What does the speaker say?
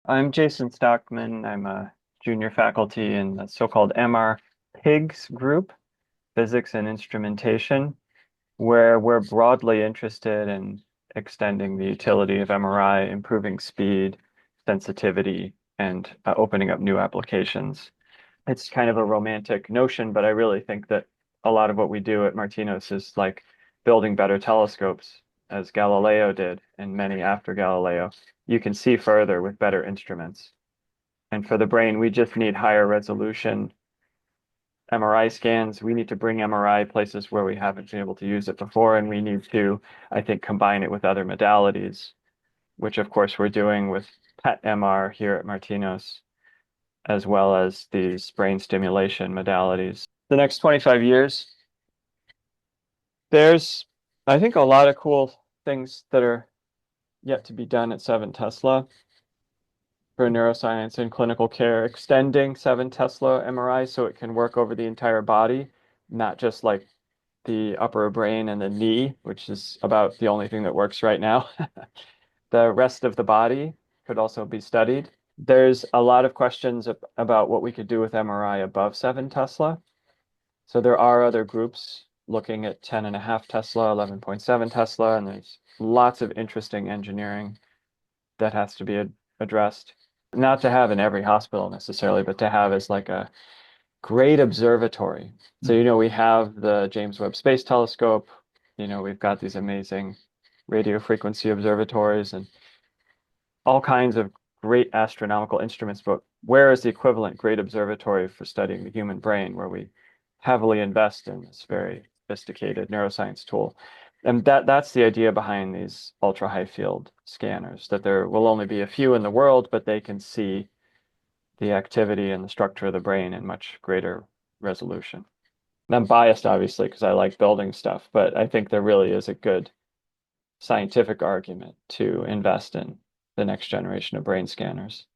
I'm Jason Stockmann. I'm a junior faculty in the so-called MR PIGS group, Physics and Instrumentation, where we're broadly interested in extending the utility of MRI, improving speed, sensitivity, and opening up new applications. It's kind of a romantic notion, but I really think that a lot of what we do at Martinos is like building better telescopes, as Galileo did, and many after Galileo. You can see further with better instruments. And for the brain, we just need higher resolution MRI scans. We need to bring MRI places where we haven't been able to use it before, and we need to, I think, combine it with other modalities, which of course we're doing with PET MR here at Martinos, as well as these brain stimulation modalities. The next 25 years, there's, I think, a lot of cool things that are yet to be done at 7 Tesla for neuroscience and clinical care, extending 7 Tesla MRI so it can work over the entire body, not just like the upper brain and the knee, which is about the only thing that works right now. The rest of the body could also be studied. There's a lot of questions about what we could do with MRI above 7 Tesla. So there are other groups looking at 10.5 Tesla, 11.7 Tesla, and there's lots of interesting engineering that has to be addressed. Not to have in every hospital necessarily, but to have as like a great observatory. So, we have the James Webb Space Telescope, we've got these amazing radio frequency observatories and all kinds of great astronomical instruments, but where is the equivalent great observatory for studying the human brain, where we heavily invest in this very sophisticated neuroscience tool? And that's the idea behind these ultra high field scanners, that there will only be a few in the world, but they can see the activity and the structure of the brain in much greater resolution. And I'm biased, obviously, because I like building stuff, but I think there really is a good scientific argument to invest in the next generation of brain scanners.